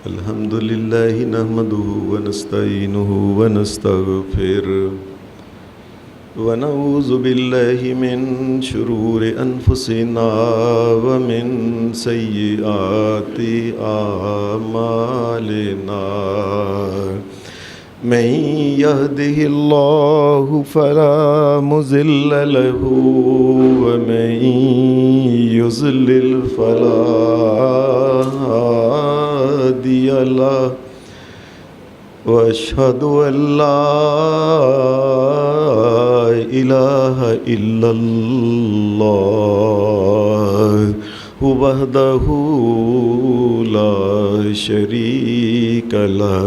الحمد لله نحمده ونستعينه ونستغفره ونعوذ بالله من شرور أنفسنا ومن سيئات أعمالنا من يهده الله فلا مضل له ومن يضلل فلا هادي له وأشهد أن لا إله إلا الله وحده لا شريك له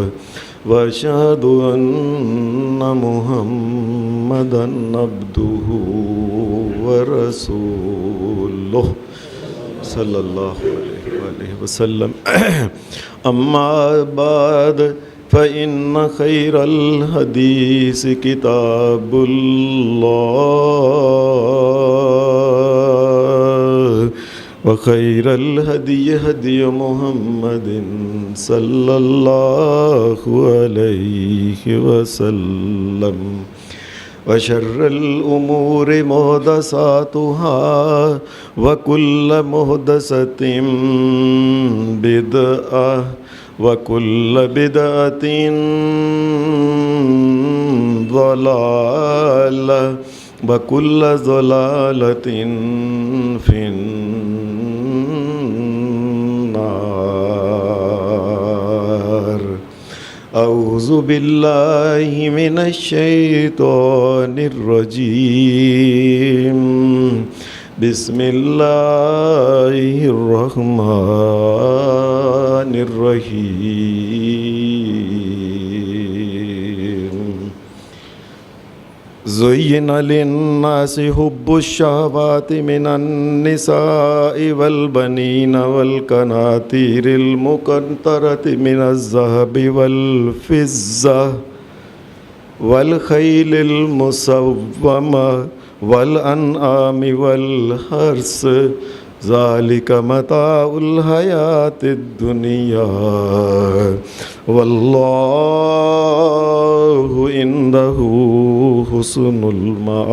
وأشهد أن محمدًا عبده ورسوله صلى الله عليه وسلم أما بعد فإن خير الحديث كتاب الله وخير الهدي هدي محمد صلى الله عليه وسلم وشر الأمور محدثاتها وكل محدثة بدعة وكل بدعة ضلالة وكل ضلالة في النار. أعوذ بالله من الشيطان الرجيم. بسم الله الرحمن الرحيم. زين للناس حب الشهوات من النساء والبنين والقناطير المقنطرة من الذهب والفضة والخيل المسومة والأنعام والحرث ذلك متاع الحياة الدنيا والله عنده حسن المآب.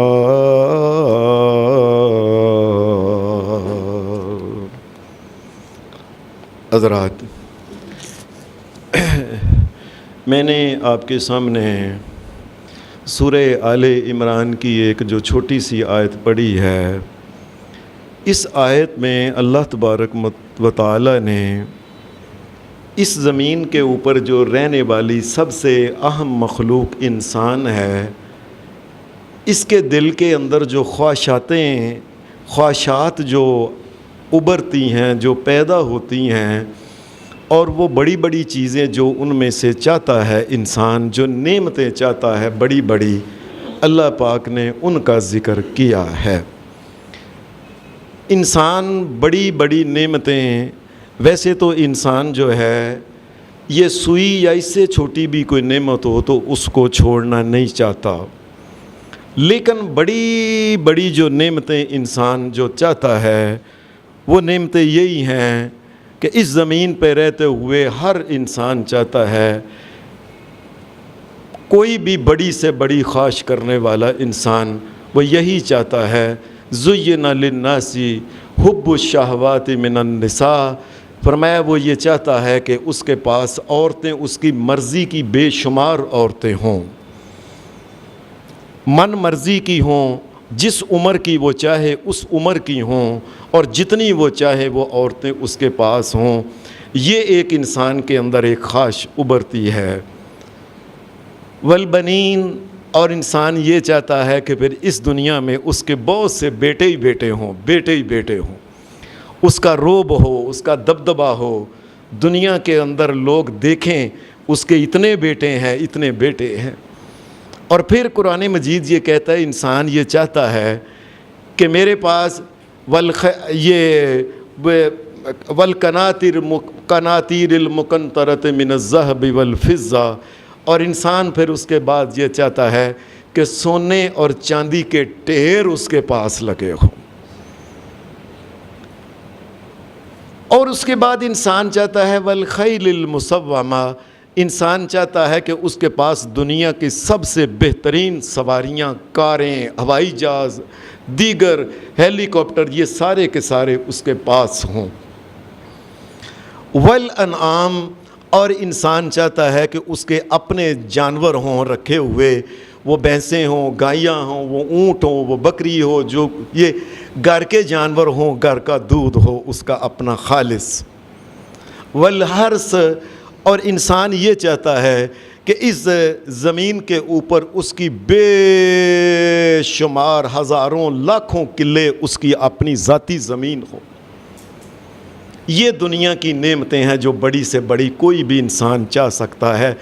حضرات، میں نے آپ کے سامنے سورہ آل عمران کی ایک جو چھوٹی سی آیت پڑھی ہے. اس آیت میں اللہ تبارک و تعالی نے اس زمین کے اوپر جو رہنے والی سب سے اہم مخلوق انسان ہے، اس کے دل کے اندر جو خواہشات جو ابھرتی ہیں، جو پیدا ہوتی ہیں، اور وہ بڑی بڑی چیزیں جو ان میں سے چاہتا ہے انسان، جو نعمتیں چاہتا ہے بڑی بڑی، اللہ پاک نے ان کا ذکر کیا ہے. انسان بڑی بڑی نعمتیں، ویسے تو انسان جو ہے یہ سوئی یا اس سے چھوٹی بھی کوئی نعمت ہو تو اس کو چھوڑنا نہیں چاہتا، لیکن بڑی بڑی جو نعمتیں انسان جو چاہتا ہے وہ نعمتیں یہی ہیں کہ اس زمین پہ رہتے ہوئے ہر انسان چاہتا ہے، کوئی بھی بڑی سے بڑی خواہش کرنے والا انسان وہ یہی چاہتا ہے. زُيِّنَ لِلنَّاسِ حُبُّ الشَّهَوَاتِ مِنَ النِّسَاءِ، فرمایا وہ یہ چاہتا ہے کہ اس کے پاس عورتیں اس کی مرضی کی بے شمار عورتیں ہوں، من مرضی کی ہوں، جس عمر کی وہ چاہے اس عمر کی ہوں، اور جتنی وہ چاہے وہ عورتیں اس کے پاس ہوں. یہ ایک انسان کے اندر ایک خواہش ابھرتی ہے. والبنین، اور انسان یہ چاہتا ہے کہ پھر اس دنیا میں اس کے بہت سے بیٹے ہی بیٹے ہوں، اس کا روب ہو، اس کا دبدبہ ہو، دنیا کے اندر لوگ دیکھیں اس کے اتنے بیٹے ہیں. اور پھر قرآن مجید یہ کہتا ہے، انسان یہ چاہتا ہے کہ میرے پاس والقناطیر المقنطرۃ من الذهب والفضہ، اور انسان پھر اس کے بعد یہ چاہتا ہے کہ سونے اور چاندی کے ٹھیر اس کے پاس لگے ہوں. اور اس کے بعد انسان چاہتا ہے والخیل المسومہ، انسان چاہتا ہے کہ اس کے پاس دنیا کی سب سے بہترین سواریاں، کاریں، ہوائی جہاز، دیگر ہیلی کاپٹر، یہ سارے کے سارے اس کے پاس ہوں۔ والانعام، اور انسان چاہتا ہے کہ اس کے اپنے جانور ہوں رکھے ہوئے، وہ بھینسیں ہوں، گائیاں ہوں، وہ اونٹ ہوں، وہ بکری ہو، جو یہ گھر کے جانور ہوں، گھر کا دودھ ہو اس کا اپنا خالص۔ والحرث، اور انسان یہ چاہتا ہے کہ اس زمین کے اوپر اس کی بے شمار ہزاروں لاکھوں قلعے اس کی اپنی ذاتی زمین ہو۔ یہ دنیا کی نعمتیں ہیں جو بڑی سے بڑی کوئی بھی انسان چاہ سکتا ہے،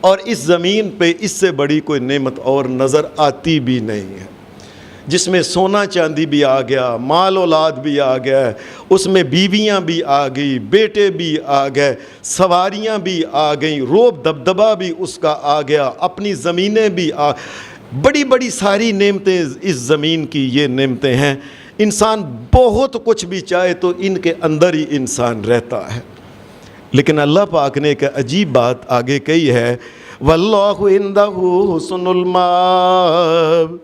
اور اس زمین پہ اس سے بڑی کوئی نعمت اور نظر آتی بھی نہیں ہے، جس میں سونا چاندی بھی آ گیا، مال اولاد بھی آ گیا، اس میں بیویاں بھی آ گئی، بیٹے بھی آ گئے، سواریاں بھی آ گئیں، روب دبدبہ بھی اس کا آ گیا، اپنی زمینیں بھی بڑی بڑی ساری نعمتیں اس زمین کی یہ نعمتیں ہیں۔ انسان بہت کچھ بھی چاہے تو ان کے اندر ہی انسان رہتا ہے، لیکن اللہ پاک نے ایک عجیب بات آگے کہی ہے، واللہ عندہ حسن المآب۔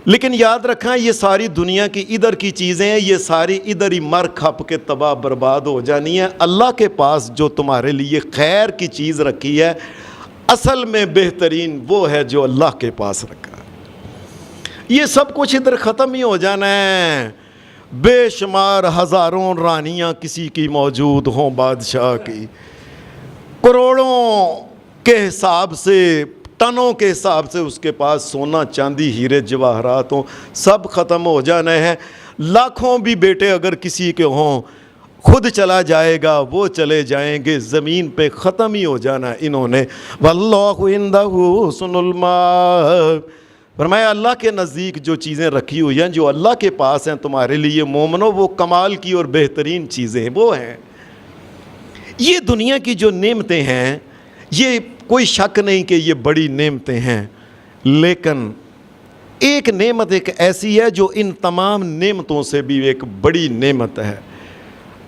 لیکن یاد رکھیں یہ ساری دنیا کی ادھر کی چیزیں ہیں، یہ ساری ادھر ہی مر کھپ کے تباہ برباد ہو جانی ہے۔ اللہ کے پاس جو تمہارے لیے خیر کی چیز رکھی ہے، اصل میں بہترین وہ ہے جو اللہ کے پاس رکھا ہے۔ یہ سب کچھ ادھر ختم ہی ہو جانا ہے، بے شمار ہزاروں رانیاں کسی کی موجود ہوں، بادشاہ کی، کروڑوں کے حساب سے، ٹنوں کے حساب سے اس کے پاس سونا چاندی ہیرے جواہرات ہوں، سب ختم ہو جانا ہے۔ لاکھوں بھی بیٹے اگر کسی کے ہوں، خود چلا جائے گا، وہ چلے جائیں گے، زمین پہ ختم ہی ہو جانا ہے انہوں نے۔ واللہ عندہ حسن المآب، فرمایا اللہ کے نزدیک جو چیزیں رکھی ہوئی ہیں، جو اللہ کے پاس ہیں تمہارے لیے مومنو، وہ کمال کی اور بہترین چیزیں وہ ہیں۔ یہ دنیا کی جو نعمتیں ہیں، یہ کوئی شک نہیں کہ یہ بڑی نعمتیں ہیں، لیکن ایک نعمت ایک ایسی ہے جو ان تمام نعمتوں سے بھی ایک بڑی نعمت ہے۔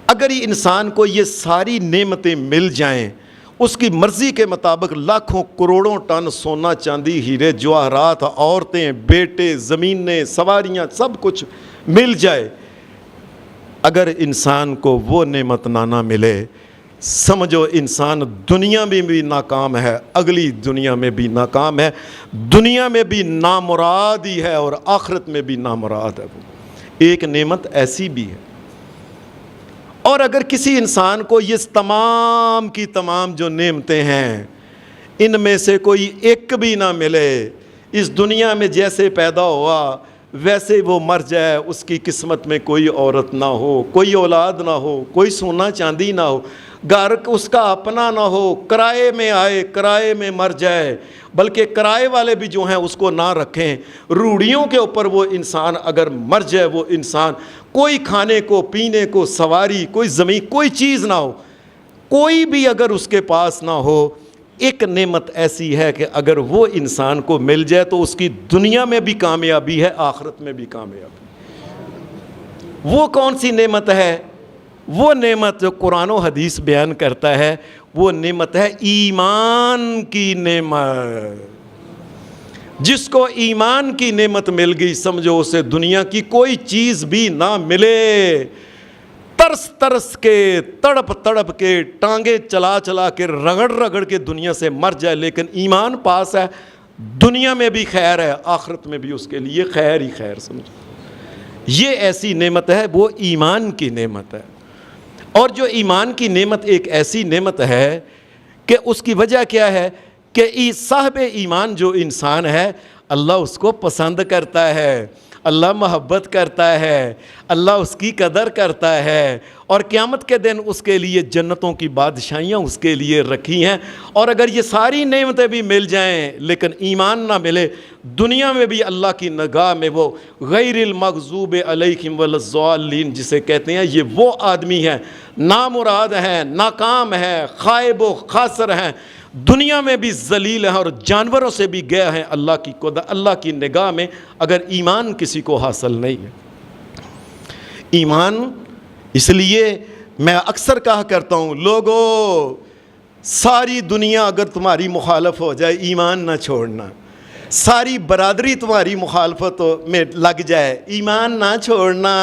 اگر یہ انسان کو یہ ساری نعمتیں مل جائیں، اس کی مرضی کے مطابق لاکھوں کروڑوں ٹن سونا چاندی ہیرے جواہرات، عورتیں، بیٹے، زمینیں، سواریاں، سب کچھ مل جائے، اگر انسان کو وہ نعمت نہ ملے، سمجھو انسان دنیا میں بھی ناکام ہے، اگلی دنیا میں بھی ناکام ہے، دنیا میں بھی نامراد ہی ہے اور آخرت میں بھی نامراد ہے۔ وہ ایک نعمت ایسی بھی ہے۔ اور اگر کسی انسان کو یہ تمام کی تمام جو نعمتیں ہیں، ان میں سے کوئی ایک بھی نہ ملے، اس دنیا میں جیسے پیدا ہوا ویسے وہ مر جائے، اس کی قسمت میں کوئی عورت نہ ہو، کوئی اولاد نہ ہو، کوئی سونا چاندی نہ ہو، گھر اس کا اپنا نہ ہو، کرائے میں آئے، کرائے میں مر جائے، بلکہ کرائے والے بھی جو ہیں اس کو نہ رکھیں، روڑیوں کے اوپر وہ انسان اگر مر جائے، وہ انسان کوئی کھانے کو، پینے کو، سواری، کوئی زمین، کوئی چیز نہ ہو، کوئی بھی اگر اس کے پاس نہ ہو، ایک نعمت ایسی ہے کہ اگر وہ انسان کو مل جائے تو اس کی دنیا میں بھی کامیابی ہے، آخرت میں بھی کامیابی۔ وہ کون سی نعمت ہے؟ وہ نعمت جو قرآن و حدیث بیان کرتا ہے، وہ نعمت ہے ایمان کی نعمت۔ جس کو ایمان کی نعمت مل گئی، سمجھو اسے دنیا کی کوئی چیز بھی نہ ملے، ترس ترس کے، تڑپ تڑپ کے، ٹانگیں چلا چلا کے، رگڑ رگڑ کے دنیا سے مر جائے، لیکن ایمان پاس ہے، دنیا میں بھی خیر ہے، آخرت میں بھی اس کے لیے خیر ہی خیر، سمجھو یہ ایسی نعمت ہے، وہ ایمان کی نعمت ہے۔ اور جو ایمان کی نعمت ایک ایسی نعمت ہے کہ اس کی وجہ کیا ہے کہ صاحب ایمان جو انسان ہے، اللہ اس کو پسند کرتا ہے، اللہ محبت کرتا ہے، اللہ اس کی قدر کرتا ہے، اور قیامت کے دن اس کے لیے جنتوں کی بادشاہیاں اس کے لیے رکھی ہیں۔ اور اگر یہ ساری نعمتیں بھی مل جائیں لیکن ایمان نہ ملے، دنیا میں بھی اللہ کی نگاہ میں وہ غیر المغضوب علیہم ولا الضالین جسے کہتے ہیں، یہ وہ آدمی ہے نامراد ہیں، ناکام ہیں، خائب و خاسر ہیں، دنیا میں بھی ذلیل ہیں اور جانوروں سے بھی گئے ہیں اللہ کی نگاہ میں، اگر ایمان کسی کو حاصل نہیں ہے۔ ایمان اس لیے میں اکثر کہا کرتا ہوں، لوگو ساری دنیا اگر تمہاری مخالف ہو جائے ایمان نہ چھوڑنا، ساری برادری تمہاری مخالفت میں لگ جائے ایمان نہ چھوڑنا،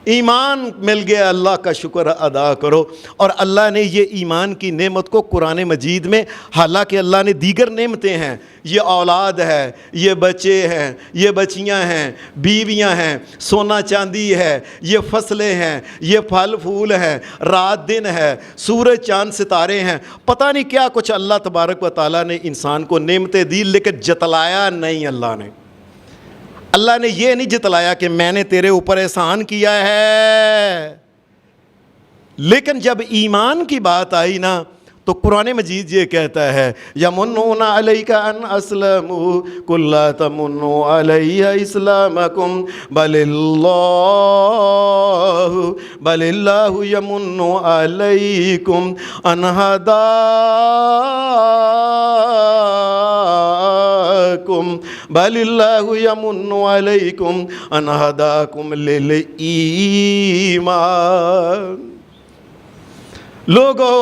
ایمان مل گیا اللہ کا شکر ادا کرو۔ اور اللہ نے یہ ایمان کی نعمت کو قرآن مجید میں، حالانکہ اللہ نے دیگر نعمتیں ہیں، یہ اولاد ہے، یہ بچے ہیں، یہ بچیاں ہیں، بیویاں ہیں، سونا چاندی ہے، یہ فصلیں ہیں، یہ پھل پھول ہیں، رات دن ہے، سورج چاند ستارے ہیں، پتہ نہیں کیا کچھ اللہ تبارک و تعالیٰ نے انسان کو نعمتیں دی، لیکن جتلایا نہیں اللہ نے یہ نہیں جتلایا کہ میں نے تیرے اوپر احسان کیا ہے۔ لیکن جب ایمان کی بات آئی نا تو قرآن مجید یہ کہتا ہے یمنون علیک ان اسلموا قل لا تمنوا علی اسلامکم بل اللہ یمن علیکم ان بل اللہ یمن علیکم ان ہداکم للایمان۔ لوگو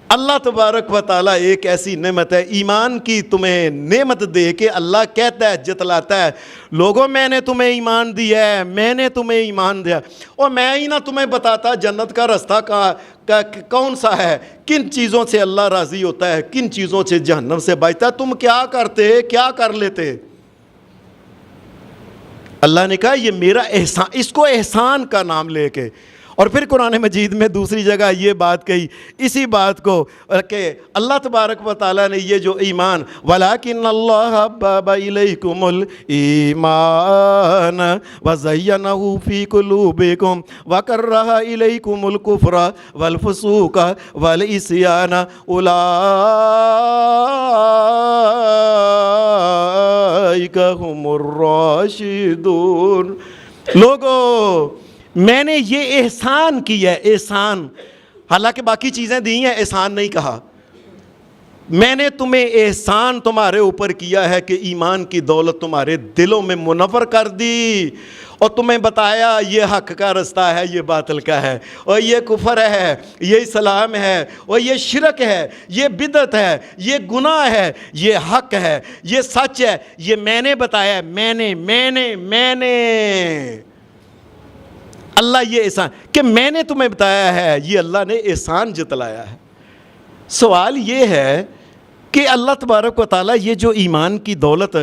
اللہ تبارک و تعالیٰ ایک ایسی نعمت ہے، ایمان کی تمہیں نعمت دے کے اللہ کہتا ہے، جتلاتا ہے، لوگوں میں نے تمہیں ایمان دیا ہے، میں نے تمہیں ایمان دیا، اور میں ہی نہ تمہیں بتاتا جنت کا رستہ کون سا ہے، کن چیزوں سے اللہ راضی ہوتا ہے، کن چیزوں سے جہنم سے بچتا ہے، تم کیا کرتے، کیا کر لیتے؟ اللہ نے کہا یہ میرا احسان، اس کو احسان کا نام لے کے، اور پھر قرآن مجید میں دوسری جگہ یہ بات کہی، اسی بات کو کہ اللہ تبارک و تعالیٰ نے یہ جو ایمان وَلَٰكِنَّ اللَّهَ حَبَّبَ إِلَيْكُمُ الْإِيمَانَ وَزَيَّنَهُ فِي قُلُوبِكُمْ وَكَرَّهَ إِلَيْكُمُ الْكُفْرَ وَالْفُسُوقَ وَالْعِصْيَانَ أُولَٰئِكَ هُمُ الرَّاشِدُونَ۔ لوگو میں نے یہ احسان کیا ہے، احسان، حالانکہ باقی چیزیں دی ہیں، احسان نہیں کہا، میں نے تمہیں احسان تمہارے اوپر کیا ہے کہ ایمان کی دولت تمہارے دلوں میں منور کر دی، اور تمہیں بتایا یہ حق کا رستہ ہے، یہ باطل کا ہے، اور یہ کفر ہے، یہ اسلام ہے، اور یہ شرک ہے، یہ بدعت ہے، یہ گناہ ہے، یہ حق ہے، یہ سچ ہے، یہ میں نے بتایا، میں نے اللہ یہ احسان کہ میں نے تمہیں بتایا ہے، یہ اللہ نے احسان جتلایا ہے۔ سوال یہ ہے کہ اللہ تبارک و تعالیٰ یہ جو ایمان کی دولت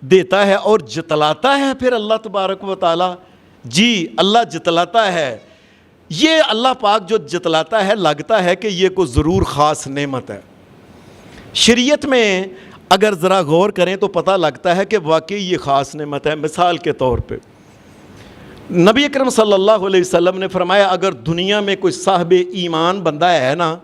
دیتا ہے اور جتلاتا ہے پھر اللہ تبارک و تعالیٰ، جی اللہ جتلاتا ہے، یہ اللہ پاک جو جتلاتا ہے لگتا ہے کہ یہ کوئی ضرور خاص نعمت ہے۔ شریعت میں اگر ذرا غور کریں تو پتہ لگتا ہے کہ واقعی یہ خاص نعمت ہے۔ مثال کے طور پہ نبی اکرم صلی اللہ علیہ وسلم نے فرمایا اگر دنیا میں کوئی صاحب ایمان بندہ ہے نا،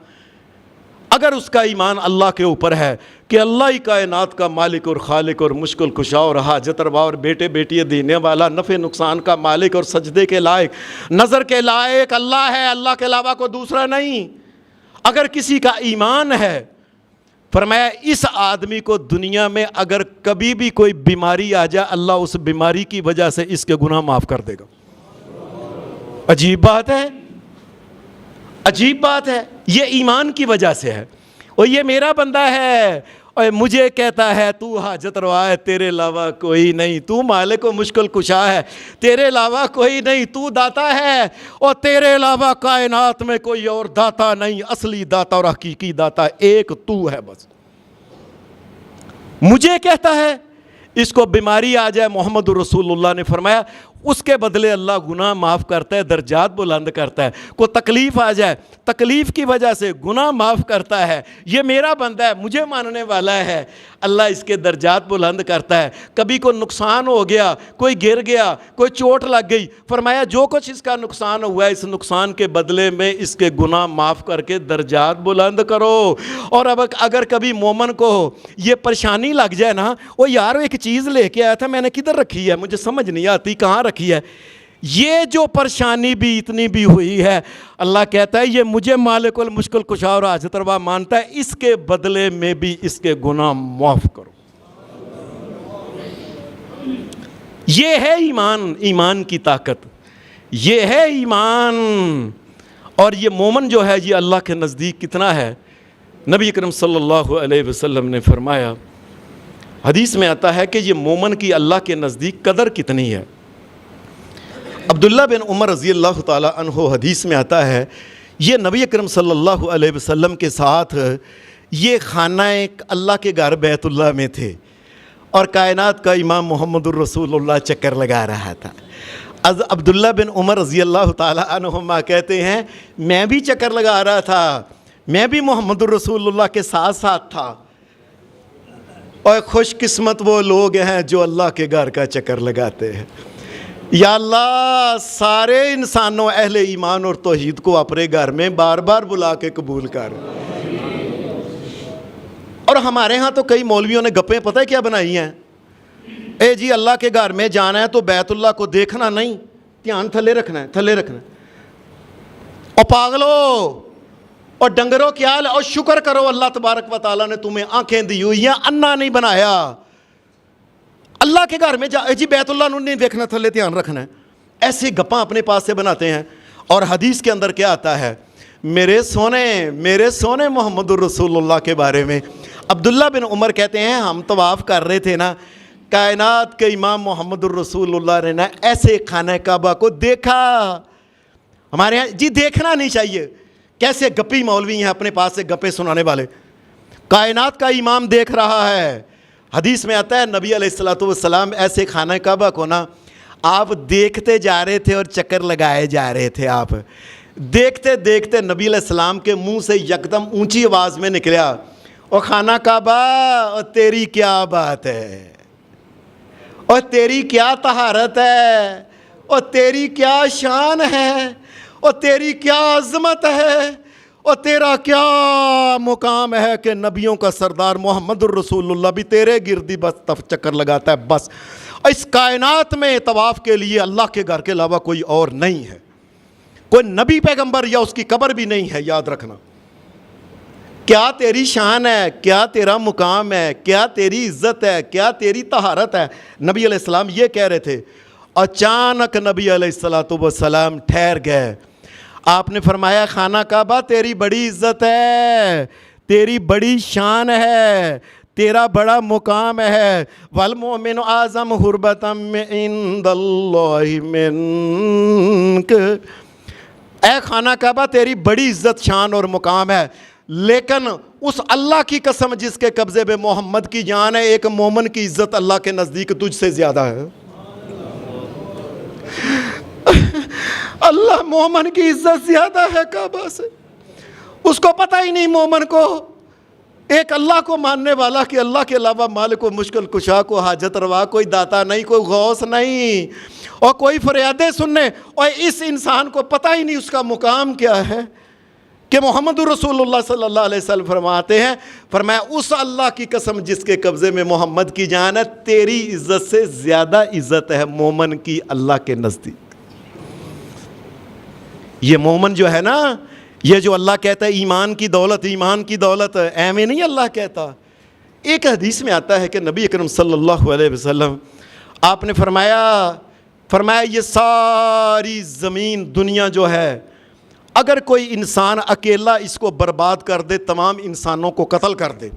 اگر اس کا ایمان اللہ کے اوپر ہے کہ اللہ ہی کائنات کا مالک اور خالق اور مشکل کشا اور حاجت روا اور بیٹے بیٹیاں دینے والا، نفع نقصان کا مالک اور سجدے کے لائق، نظر کے لائق اللہ ہے، اللہ کے علاوہ کوئی دوسرا نہیں، اگر کسی کا ایمان ہے، فرمایا اس آدمی کو دنیا میں اگر کبھی بھی کوئی بیماری آ جائے اللہ اس بیماری کی وجہ سے اس کے گناہ معاف کر دے گا۔ عجیب بات ہے، عجیب بات ہے، یہ ایمان کی وجہ سے ہے۔ اور یہ میرا بندہ ہے اور مجھے کہتا ہے تو حاجت روا ہے، تیرے علاوہ کوئی نہیں، تو مالک و مشکل کشا ہے، تیرے علاوہ کوئی نہیں، تو داتا ہے اور تیرے علاوہ کائنات میں کوئی اور داتا نہیں، اصلی داتا اور حقیقی داتا ایک تو ہے بس۔ مجھے کہتا ہے اس کو بیماری آ جائے، محمد رسول اللہ نے فرمایا اس کے بدلے اللہ گناہ معاف کرتا ہے، درجات بلند کرتا ہے۔ کوئی تکلیف آ جائے، تکلیف کی وجہ سے گناہ معاف کرتا ہے، یہ میرا بندہ ہے، مجھے ماننے والا ہے، اللہ اس کے درجات بلند کرتا ہے۔ کبھی کوئی نقصان ہو گیا، کوئی گر گیا، کوئی چوٹ لگ گئی، فرمایا جو کچھ اس کا نقصان ہوا ہے اس نقصان کے بدلے میں اس کے گناہ معاف کر کے درجات بلند کرو۔ اور اب اگر کبھی مومن کو یہ پریشانی لگ جائے نا، وہ یار ایک چیز لے کے آیا تھا میں نے کدھر رکھی ہے، مجھے سمجھ نہیں آتی کہاں رکھی ہے، یہ جو پریشانی بھی اتنی بھی ہوئی ہے، اللہ کہتا ہے یہ مجھے مالک المشکل کشا اور حاجت روا مانتا ہے، اس کے بدلے میں بھی اس کے گناہ معاف کرو۔ یہ ہے ایمان، ایمان کی طاقت، یہ ہے ایمان. اور یہ مومن جو ہے یہ اللہ کے نزدیک کتنا ہے. نبی اکرم صلی اللہ علیہ وسلم نے فرمایا, حدیث میں آتا ہے کہ یہ مومن کی اللہ کے نزدیک قدر کتنی ہے. عبداللہ بن عمر رضی اللہ تعالی عنہ حدیث میں آتا ہے, یہ نبی اکرم صلی اللہ علیہ وسلم کے ساتھ یہ خانہ اللہ کے گھر بیت اللہ میں تھے اور کائنات کا امام محمد الرسول اللہ چکر لگا رہا تھا. عبداللہ بن عمر رضی اللہ تعالی عنہما کہتے ہیں میں بھی چکر لگا رہا تھا, میں بھی محمد الرسول اللہ کے ساتھ ساتھ تھا. اور خوش قسمت وہ لوگ ہیں جو اللہ کے گھر کا چکر لگاتے ہیں. یا اللہ سارے انسانوں اہل ایمان اور توحید کو اپنے گھر میں بار بار بلا کے قبول کر. اور ہمارے ہاں تو کئی مولویوں نے گپیں پتہ ہے کیا بنائی ہیں, اے جی اللہ کے گھر میں جانا ہے تو بیت اللہ کو دیکھنا نہیں, دھیان تھلے رکھنا ہے, تھلے رکھنا ہے. اور پاگلو اور ڈنگروں کیا اور شکر کرو اللہ تبارک و تعالیٰ نے تمہیں آنکھیں دی ہوئی ہیں, انا نہیں بنایا. اللہ کے گھر میں جی بیت اللہ نے نہیں دیکھنا, تھلے دھیان رکھنا ہے. ایسی گپاں اپنے پاس سے بناتے ہیں. اور حدیث کے اندر کیا آتا ہے, میرے سونے محمد الرسول اللہ کے بارے میں. عبداللہ بن عمر کہتے ہیں ہم طواف کر رہے تھے نا, کائنات کے امام محمد الرسول اللہ نے نا ایسے خانہ کعبہ کو دیکھا. ہمارے یہاں جی دیکھنا نہیں چاہیے, کیسے گپی مولوی ہیں اپنے پاس سے گپے سنانے والے. کائنات کا امام دیکھ رہا ہے. حدیث میں آتا ہے نبی علیہ السلام ایسے خانہ کعبہ کو نا آپ دیکھتے جا رہے تھے اور چکر لگائے جا رہے تھے. آپ دیکھتے دیکھتے نبی علیہ السلام کے منہ سے یکدم اونچی آواز میں نکلیا, اور خانہ کعبہ اور تیری کیا بات ہے, اور تیری کیا طہارت ہے, اور تیری کیا شان ہے, اور تیری کیا عظمت ہے, اور تیرا کیا مقام ہے کہ نبیوں کا سردار محمد الرسول اللہ بھی تیرے گردی بس چکر لگاتا ہے. بس اس کائنات میں طواف کے لیے اللہ کے گھر کے علاوہ کوئی اور نہیں ہے, کوئی نبی پیغمبر یا اس کی قبر بھی نہیں ہے. یاد رکھنا کیا تیری شان ہے, کیا تیرا مقام ہے, کیا تیری عزت ہے, کیا تیری طہارت ہے. نبی علیہ السلام یہ کہہ رہے تھے. اچانک نبی علیہ السلام ٹھہر گئے. آپ نے فرمایا خانہ کعبہ تیری بڑی عزت ہے, تیری بڑی شان ہے, تیرا بڑا مقام ہے. والمؤمن اعظم حربۃ عند اللہ منک. اے خانہ کعبہ تیری بڑی عزت شان اور مقام ہے, لیکن اس اللہ کی قسم جس کے قبضے میں محمد کی جان ہے, ایک مومن کی عزت اللہ کے نزدیک تجھ سے زیادہ ہے. اللہ مومن کی عزت زیادہ ہے کعبہ سے. اس کو پتہ ہی نہیں مومن کو, ایک اللہ کو ماننے والا کہ اللہ کے علاوہ مالک و مشکل کشا, کو حاجت روا, کوئی داتا نہیں, کوئی غوث نہیں, اور کوئی فریادیں سننے. اور اس انسان کو پتہ ہی نہیں اس کا مقام کیا ہے کہ محمد رسول اللہ صلی اللہ علیہ وسلم فرماتے ہیں, فرمایا اس اللہ کی قسم جس کے قبضے میں محمد کی جان ہے, تیری عزت سے زیادہ عزت ہے مومن کی اللہ کے نزدیک. یہ مومن جو ہے نا, یہ جو اللہ کہتا ہے ایمان کی دولت, ایمان کی دولت ایویں نہیں اللہ کہتا. ایک حدیث میں آتا ہے کہ نبی اکرم صلی اللہ علیہ وسلم آپ نے فرمایا یہ ساری زمین دنیا جو ہے, اگر کوئی انسان اکیلا اس کو برباد کر دے, تمام انسانوں کو قتل کر دے,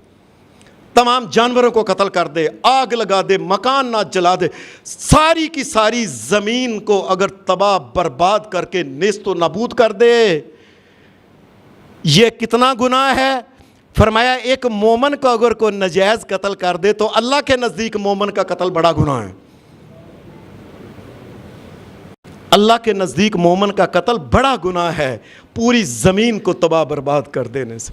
تمام جانوروں کو قتل کر دے, آگ لگا دے, مکان نہ جلا دے, ساری کی ساری زمین کو اگر تباہ برباد کر کے نیست و نابود کر دے, یہ کتنا گناہ ہے. فرمایا ایک مومن کو اگر کوئی ناجائز قتل کر دے تو اللہ کے نزدیک مومن کا قتل بڑا گناہ ہے. اللہ کے نزدیک مومن کا قتل بڑا گناہ ہے پوری زمین کو تباہ برباد کر دینے سے.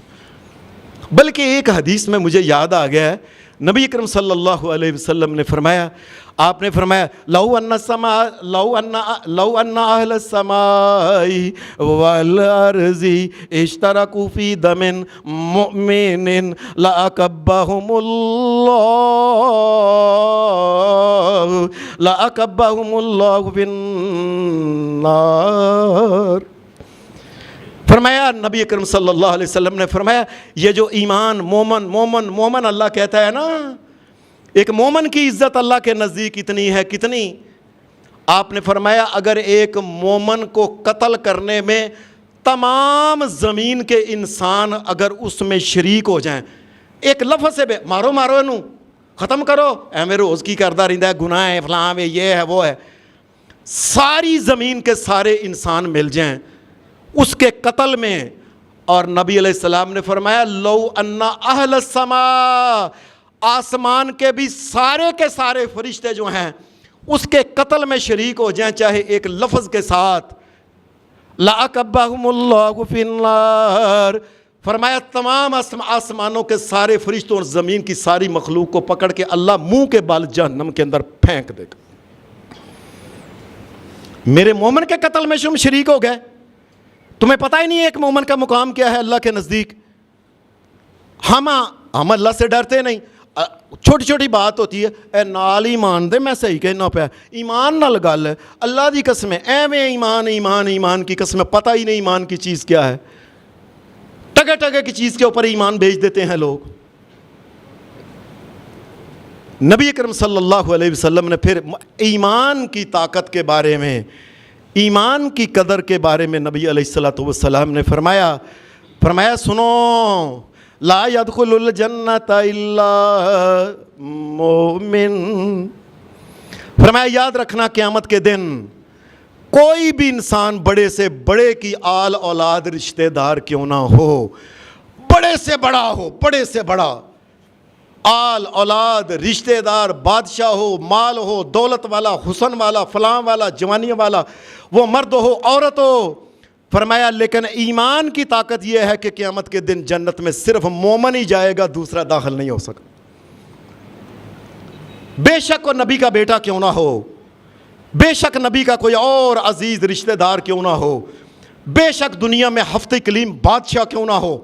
بلکہ ایک حدیث میں مجھے یاد آ گیا ہے, نبی اکرم صلی اللہ علیہ وسلم نے فرمایا, آپ نے فرمایا لو ان اہل السماء والارض اشترکوا فی دم مؤمن لاکبہم اللہ فی النار. فرمایا نبی اکرم صلی اللہ علیہ وسلم نے فرمایا یہ جو ایمان مومن اللہ کہتا ہے نا, ایک مومن کی عزت اللہ کے نزدیک اتنی ہے, کتنی, آپ نے فرمایا اگر ایک مومن کو قتل کرنے میں تمام زمین کے انسان اگر اس میں شریک ہو جائیں، ایک لفظ سے مارو مارو انہوں ختم کرو، ایویں روز کی کردا رہندا ہے، گناہ ہے، فلاں ہے، یہ ہے وہ ہے، ساری زمین کے سارے انسان مل جائیں اس کے قتل میں، اور نبی علیہ السلام نے فرمایا لو ان اہل السماء، آسمان کے بھی سارے کے سارے فرشتے جو ہیں اس کے قتل میں شریک ہو جائیں چاہے ایک لفظ کے ساتھ، لَأَكَبَّهُمُ اللَّهُ فِي النَّارِ، فرمایا تمام آسمانوں کے سارے فرشتوں اور زمین کی ساری مخلوق کو پکڑ کے اللہ منہ کے بال جہنم کے اندر پھینک دے گا۔ میرے مومن کے قتل میں تم شریک ہو گئے، تمہیں پتہ ہی نہیں ہے ایک مومن کا مقام کیا ہے اللہ کے نزدیک۔ ہم اللہ سے ڈرتے نہیں، چھوٹی چھوٹی بات ہوتی ہے، اے نال ایمان دے، میں صحیح کہنا پیا، ایمان نال گل ہے، اللہ دی قسم ہے، ایویں ایمان ایمان ایمان کی قسم ہے، پتہ ہی نہیں ایمان کی چیز کیا ہے، ٹگے ٹگے کی چیز کے اوپر ایمان بھیج دیتے ہیں لوگ۔ نبی اکرم صلی اللہ علیہ وسلم نے پھر ایمان کی طاقت کے بارے میں، ایمان کی قدر کے بارے میں نبی علیہ السلام نے فرمایا سنو، لا يدخل الجنت الا مومن، فرمایا یاد رکھنا قیامت کے دن کوئی بھی انسان بڑے سے بڑے کی آل اولاد رشتہ دار کیوں نہ ہو، بڑے سے بڑا ہو، بڑے سے بڑا آل اولاد رشتہ دار، بادشاہ ہو، مال ہو، دولت والا، حسن والا، فلاں والا، جوانی والا، وہ مرد ہو عورت ہو، فرمایا لیکن ایمان کی طاقت یہ ہے کہ قیامت کے دن جنت میں صرف مومن ہی جائے گا، دوسرا داخل نہیں ہو سکتا، بے شک وہ نبی کا بیٹا کیوں نہ ہو، بے شک نبی کا کوئی اور عزیز رشتہ دار کیوں نہ ہو، بے شک دنیا میں ہفتہ کلیم بادشاہ کیوں نہ ہو،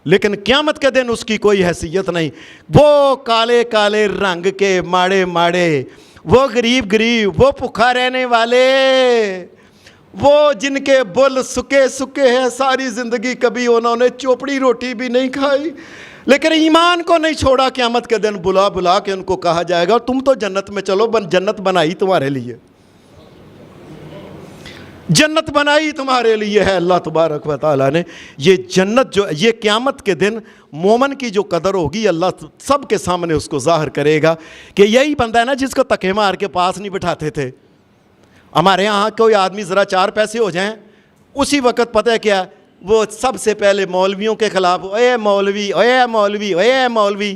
لیکن قیامت کے دن اس کی کوئی حیثیت نہیں۔ وہ کالے کالے رنگ کے ماڑے ماڑے، وہ غریب غریب، وہ بھوکا رہنے والے، وہ جن کے بل سکے سکے ہیں، ساری زندگی کبھی انہوں نے چوپڑی روٹی بھی نہیں کھائی لیکن ایمان کو نہیں چھوڑا، قیامت کے دن بلا بلا کے ان کو کہا جائے گا تم تو جنت میں چلو، جنت بنائی تمہارے لیے، جنت بنائی تمہارے لیے ہے اللہ تبارک و تعالیٰ نے۔ یہ جنت جو یہ قیامت کے دن مومن کی جو قدر ہوگی اللہ سب کے سامنے اس کو ظاہر کرے گا کہ یہی بندہ ہے نا جس کو تکے مار کے پاس نہیں بٹھاتے تھے۔ ہمارے ہاں کوئی آدمی ذرا چار پیسے ہو جائیں اسی وقت پتہ ہے کیا، وہ سب سے پہلے مولویوں کے خلاف، اے مولوی، اے مولوی، اے مولوی،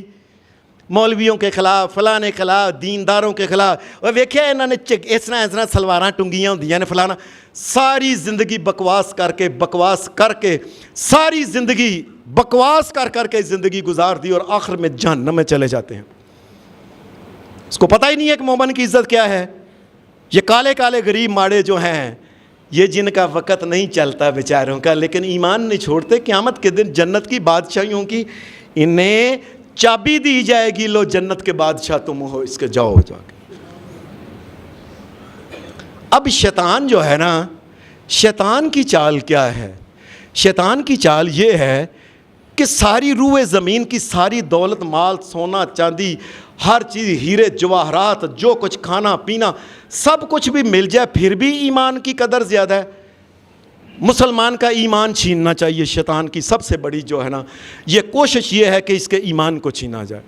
مولویوں کے خلاف، فلانے خلاف، دینداروں کے خلاف، اور ویکھیا انہوں نے اس طرح سلواراں ٹنگیاں ہوندیاں نے فلانا، ساری زندگی بکواس کر کے ساری زندگی بکواس کر کے زندگی گزار دی اور آخر میں جہنم میں چلے جاتے ہیں۔ اس کو پتہ ہی نہیں ہے کہ مومن کی عزت کیا ہے۔ یہ کالے کالے غریب ماڑے جو ہیں یہ جن کا وقت نہیں چلتا بیچاروں کا، لیکن ایمان نہیں چھوڑتے، قیامت کے دن جنت کی بادشاہیوں کی انہیں چابی دی جائے گی، لو جنت کے بادشاہ تم ہو، اس کے جاؤ جا کے۔ اب شیطان جو ہے نا، شیطان کی چال کیا ہے؟ شیطان کی چال یہ ہے کہ ساری روح زمین کی ساری دولت، مال، سونا چاندی، ہر چیز، ہیرے جواہرات، جو کچھ کھانا پینا سب کچھ بھی مل جائے پھر بھی ایمان کی قدر زیادہ ہے۔ مسلمان کا ایمان چھیننا چاہیے، شیطان کی سب سے بڑی جو ہے نا یہ کوشش یہ ہے کہ اس کے ایمان کو چھینا جائے۔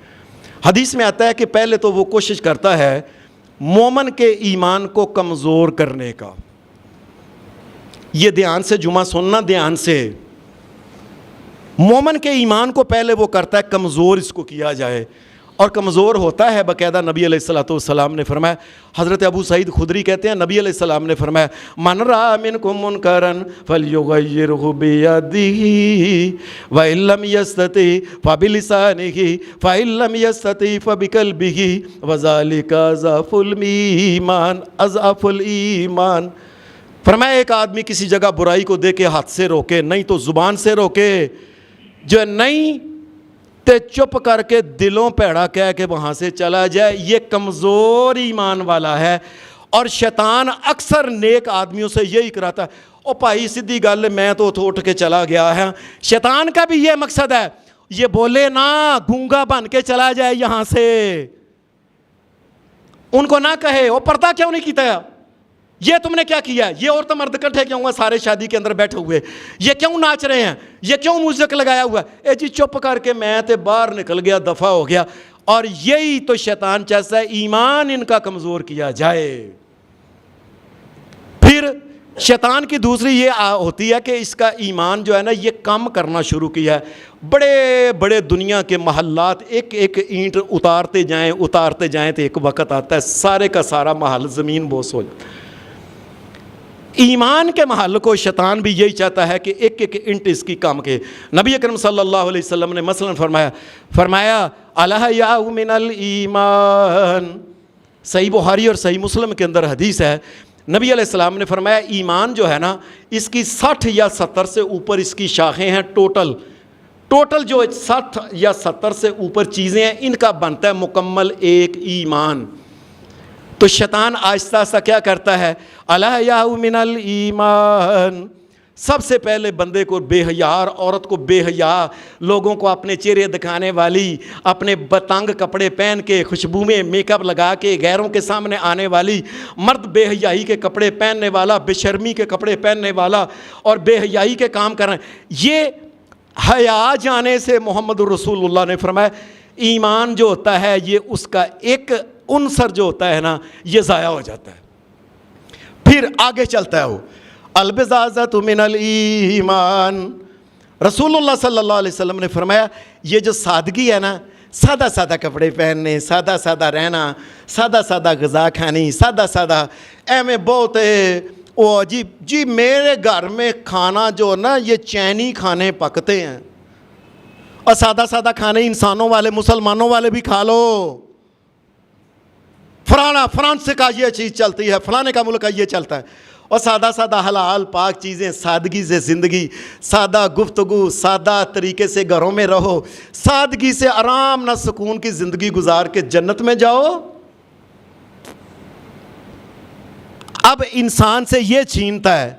حدیث میں آتا ہے کہ پہلے تو وہ کوشش کرتا ہے مومن کے ایمان کو کمزور کرنے کا۔ یہ دھیان سے جمعہ سننا، دھیان سے، مومن کے ایمان کو پہلے وہ کرتا ہے کمزور اس کو کیا جائے، اور کمزور ہوتا ہے باقاعدہ۔ نبی علیہ السلام نے فرمایا، حضرت ابو سعید خدری کہتے ہیں نبی علیہ السلام نے فرمایا من رأى منکم منکرا فلیغیرہ بیدہ وإن لم یستطع فبلسانہ فإن لم یستطع فبقلبہ وذلک اضعف الایمان، اضعف الایمان۔ فرمایا ایک آدمی کسی جگہ برائی کو دے کے ہاتھ سے روکے، نہیں تو زبان سے روکے، جو نہیں تے چپ کر کے دلوں پیڑا کہہ کے وہاں سے چلا جائے، یہ کمزور ایمان والا ہے۔ اور شیطان اکثر نیک آدمیوں سے یہی کراتا ہے، او بھائی سیدھی گل میں تو اٹھ کے چلا گیا ہے۔ شیطان کا بھی یہ مقصد ہے، یہ بولے نا، گونگا بن کے چلا جائے یہاں سے، ان کو نہ کہے او پردہ کیوں نہیں کیتا ہے، یہ تم نے کیا کیا ہے؟ یہ عورت مرد اکٹھے کیوں ہوئے سارے شادی کے اندر بیٹھے ہوئے؟ یہ کیوں ناچ رہے ہیں؟ یہ کیوں میوزک لگایا ہوا ہے؟ اے جی چپ کر کے میں تے باہر نکل گیا، دفع ہو گیا۔ اور یہی تو شیطان چاہتا ہے، ایمان ان کا کمزور کیا جائے۔ پھر شیطان کی دوسری یہ ہوتی ہے کہ اس کا ایمان جو ہے نا یہ کم کرنا شروع کیا ہے۔ بڑے بڑے دنیا کے محلات ایک ایک اینٹ اتارتے جائیں تو ایک وقت آتا ہے سارے کا سارا محل زمین بوس ہو جاتا ہے۔ ایمان کے محل کو شیطان بھی یہی چاہتا ہے کہ ایک ایک اینٹ اس کی کام کے۔ نبی اکرم صلی اللہ علیہ وسلم نے مثلا فرمایا الحیاء من الایمان، صحیح بخاری اور صحیح مسلم کے اندر حدیث ہے، نبی علیہ السلام نے فرمایا ایمان جو ہے نا اس کی 60 یا 70 سے اوپر اس کی شاخیں ہیں، ٹوٹل جو 60 یا 70 سے اوپر چیزیں ہیں ان کا بنتا ہے مکمل ایک ایمان۔ تو شیطان آہستہ آہستہ کیا کرتا ہے، الحیاء من الایمان، سب سے پہلے بندے کو بے حیا اور عورت کو بے حیا، لوگوں کو اپنے چہرے دکھانے والی، اپنے بتنگ کپڑے پہن کے، خوشبو میں میک اپ لگا کے غیروں کے سامنے آنے والی، مرد بے حیائی کے کپڑے پہننے والا، بے شرمی کے کپڑے پہننے والا اور بے حیائی کے کام کر رہے ہیں، یہ حیا جانے سے محمد رسول اللہ نے فرمایا ایمان جو ہوتا ہے یہ اس کا ایک عنصر جو ہوتا ہے نا یہ ضائع ہو جاتا ہے۔ پھر آگے چلتا ہے وہ البزازۃ من الایمان، رسول اللہ صلی اللہ علیہ وسلم نے فرمایا یہ جو سادگی ہے نا، سادہ سادہ کپڑے پہننے، سادہ سادہ رہنا، سادہ سادہ غذا کھانی، سادہ سادہ میں بہت وہ جی میرے گھر میں کھانا جو نا یہ چینی کھانے پکتے ہیں، اور سادہ سادہ کھانے انسانوں والے مسلمانوں والے بھی کھا لو، فرانس کا یہ چیز چلتی ہے، فلانے کا ملک کا یہ چلتا ہے، اور سادہ سادہ حلال پاک چیزیں، سادگی سے زندگی، سادہ گفتگو، سادہ طریقے سے گھروں میں رہو، سادگی سے آرام نہ سکون کی زندگی گزار کے جنت میں جاؤ۔ اب انسان سے یہ چھینتا ہے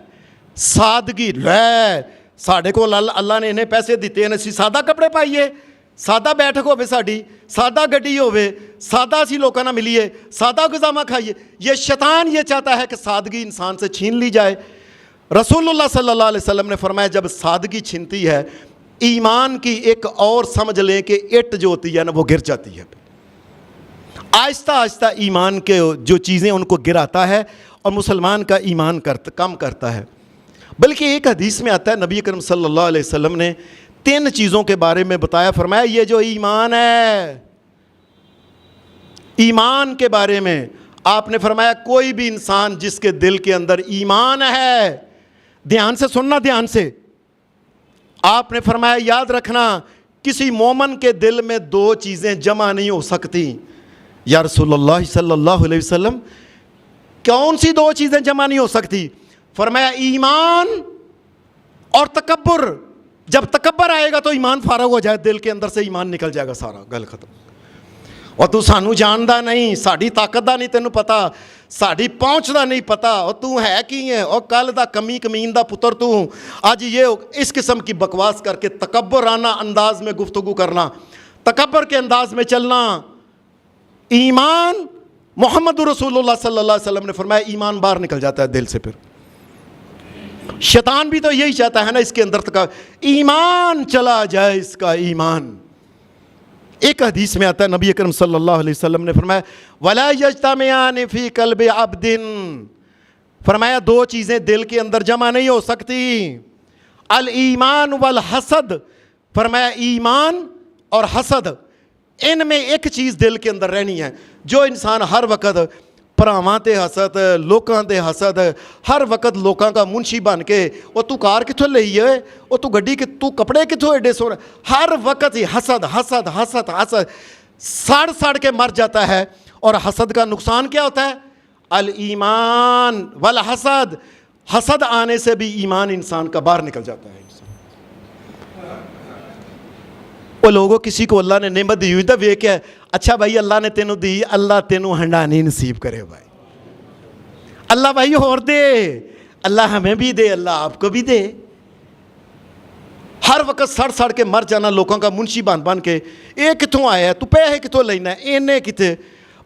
سادگی، لے ساڑھے کو اللہ نے انہیں پیسے دیتے ہیں اسی سادہ کپڑے پائیے، سادہ بیٹھک ہوئے ساڑی، سادہ گڈی ہوئے، سادہ سی لوگوں نہ ملیے، سادہ غذا کھائیے۔ یہ شیطان یہ چاہتا ہے کہ سادگی انسان سے چھین لی جائے۔ رسول اللہ صلی اللہ علیہ وسلم نے فرمایا جب سادگی چھنتی ہے ایمان کی ایک اور سمجھ لیں کہ اٹ جو ہوتی ہے نا وہ گر جاتی ہے، آہستہ آہستہ ایمان کے جو چیزیں ان کو گراتا ہے اور مسلمان کا ایمان کم کرتا ہے۔ بلکہ ایک حدیث میں آتا ہے نبی اکرم صلی اللہ علیہ وسلم نے 3 چیزوں کے بارے میں بتایا، فرمایا یہ جو ایمان ہے، ایمان کے بارے میں آپ نے فرمایا کوئی بھی انسان جس کے دل کے اندر ایمان ہے، دھیان سے سننا، دھیان سے، آپ نے فرمایا یاد رکھنا کسی مومن کے دل میں 2 چیزیں جمع نہیں ہو سکتی۔ یا رسول اللہ صلی اللہ علیہ وسلم کون سی 2 چیزیں جمع نہیں ہو سکتی؟ فرمایا ایمان اور تکبر۔ جب تکبر آئے گا تو ایمان فارغ ہو جائے، دل کے اندر سے ایمان نکل جائے گا سارا، گل ختم۔ اور تو سانو جاندا نہیں، ساڑی طاقت دا نہیں تینوں پتا، ساڑی پہنچ دا نہیں پتا، اور تو ہے کی ہے، اور کل دا کمی کمین دا پتر تو آج یہ اس قسم کی بکواس کر کے تکبرانہ انداز میں گفتگو کرنا، تکبر کے انداز میں چلنا۔ ایمان، محمد رسول اللہ صلی اللہ علیہ وسلم نے فرمایا ایمان باہر نکل جاتا ہے دل سے۔ پھر شیطان بھی تو یہی چاہتا ہے نا اس کے اندر تک ایمان چلا جائے، اس کا ایمان۔ ایک حدیث میں آتا ہے نبی اکرم صلی اللہ علیہ وسلم نے فرمایا وَلَا يَجْتَمِعَانِ فِي قَلْبِ عَبْدٍ، فرمایا 2 چیزیں دل کے اندر جمع نہیں ہو سکتی، الایمان والحسد، فرمایا ایمان اور حسد، ان میں ایک چیز دل کے اندر رہنی ہے۔ جو انسان ہر وقت پراواں تے حسد، لوکاں تے حسد، ہر وقت لوکاں کا منشی بن کے وہ تو کار کتھوں لئی ہے، وہ تو گڈی تو کپڑے کتھوں ایڈے سونے، ہر وقت ہی حسد حسد حسد حسد، سڑ کے مر جاتا ہے۔ اور حسد کا نقصان کیا ہوتا ہے؟ الایمان والحسد، حسد آنے سے بھی ایمان انسان کا باہر نکل جاتا ہے۔ وہ لوگوں کسی کو اللہ نے نعمت دی ہوئی تھا ویک ہے، اچھا بھائی اللہ نے تینوں دی، اللہ تینوں ہنڈانی نصیب کرے بھائی، اللہ بھائی اور دے، اللہ ہمیں بھی دے، اللہ آپ کو بھی دے۔ ہر وقت سڑ کے مر جانا لوگوں کا منشی بن کے، اے کتوں آیا ہے تو پیسے کتوں لینا ہے، اینے کتے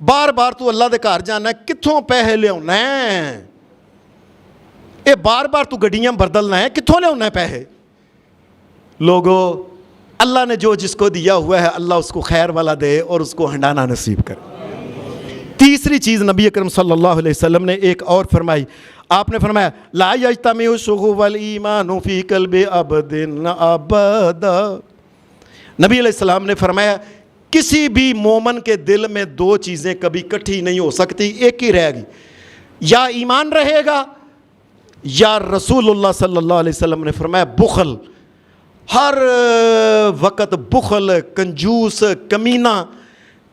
بار بار تو اللہ دے گھر جانا ہے کتوں پیسے لیا ہے، یہ بار بار تو گڈیاں بدلنا ہے, کتوں لیا ہے پیسے؟ لوگوں اللہ نے جو جس کو دیا ہوا ہے اللہ اس کو خیر والا دے اور اس کو ہنڈانا نصیب کرے. تیسری چیز نبی اکرم صلی اللہ علیہ وسلم نے ایک اور فرمائی. آپ نے فرمایا لا یجتمع الشغو والایمان فی قلب عبد ابدا. نبی علیہ السلام نے فرمایا کسی بھی مومن کے دل میں دو چیزیں کبھی اکٹھی نہیں ہو سکتی, ایک ہی رہے گی, یا ایمان رہے گا یا رسول اللہ صلی اللہ علیہ وسلم نے فرمایا بخل. ہر وقت بخل, کنجوس, کمینہ,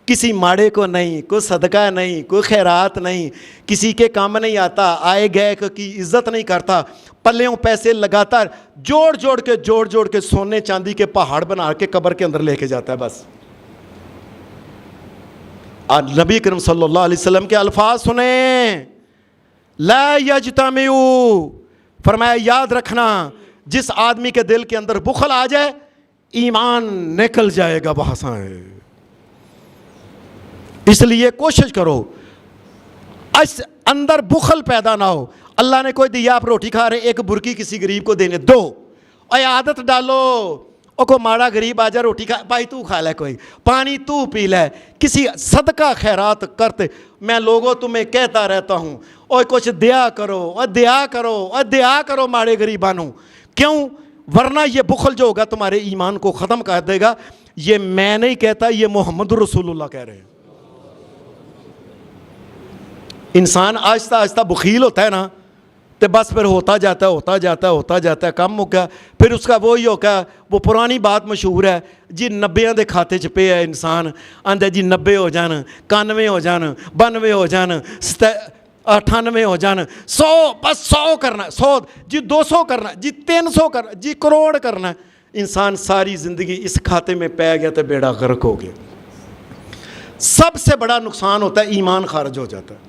کسی ماڑے کو نہیں, کوئی صدقہ نہیں, کوئی خیرات نہیں, کسی کے کام نہیں آتا, آئے گئے کی عزت نہیں کرتا, پلیوں پیسے لگاتا, جوڑ کے سونے چاندی کے پہاڑ بنا کے قبر کے اندر لے کے جاتا ہے بس. آج نبی کریم صلی اللہ علیہ وسلم کے الفاظ سنیں, لا یجتمعوا, فرمایا یاد رکھنا جس آدمی کے دل کے اندر بخل آ جائے ایمان نکل جائے گا وہاں سے. اس لیے کوشش کرو اس اندر بخل پیدا نہ ہو. اللہ نے کوئی دیا, آپ روٹی کھا رہے, ایک برکی کسی غریب کو دینے دو, اور عادت ڈالو او کو ماڑا غریب آ جا روٹی کھا, بھائی تو کھا لے, کوئی پانی تو پی لے, کسی صدقہ خیرات کرتے. میں لوگوں تمہیں کہتا رہتا ہوں اور کچھ دیا کرو اور دیا کرو اور دیا کرو ماڑے غریبانوں. کیوں؟ ورنہ یہ بخل جو ہوگا تمہارے ایمان کو ختم کر دے گا. یہ میں نہیں کہتا, یہ محمد رسول اللہ کہہ رہے ہیں. انسان آہستہ آہستہ بخیل ہوتا ہے نا تو بس پھر ہوتا جاتا ہے کم ہو گیا. پھر اس کا وہی ہوگا, وہ پرانی بات مشہور ہے جی 90 دے کھاتے چ پے ہے انسان, آندے جی 90 ہو جان, 91 ہو جان, 92 ہو جان, 98 ہو جان, 100, بس 100 کرنا, 100 جی 200 کرنا, جی 300 کرنا, جی کروڑ کرنا. انسان ساری زندگی اس کھاتے میں پی گیا تو بیڑا غرق ہو گیا. سب سے بڑا نقصان ہوتا ہے ایمان خارج ہو جاتا ہے.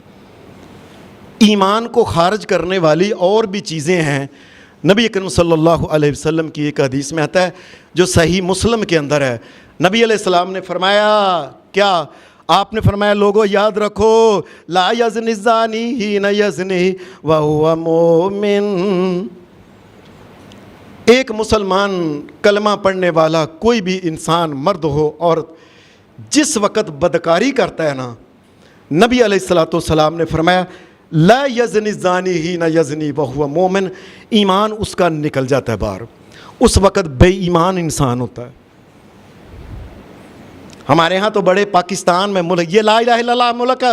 ایمان کو خارج کرنے والی اور بھی چیزیں ہیں. نبی اکرم صلی اللہ علیہ وسلم کی ایک حدیث میں آتا ہے جو صحیح مسلم کے اندر ہے. نبی علیہ السلام نے فرمایا کیا؟ آپ نے فرمایا لوگوں یاد رکھو لا یزنی الزانی حین یزنی وہو مومن. ایک مسلمان کلمہ پڑھنے والا کوئی بھی انسان مرد ہو عورت جس وقت بدکاری کرتا ہے نا, نبی علیہ الصلوۃ والسلام نے فرمایا لا یزنی الزانی حین یزنی وہو مومن, ایمان اس کا نکل جاتا ہے باہر. اس وقت بے ایمان انسان ہوتا ہے. ہمارے ہاں تو بڑے پاکستان میں ملک, یہ لا الہ الا اللہ ملک,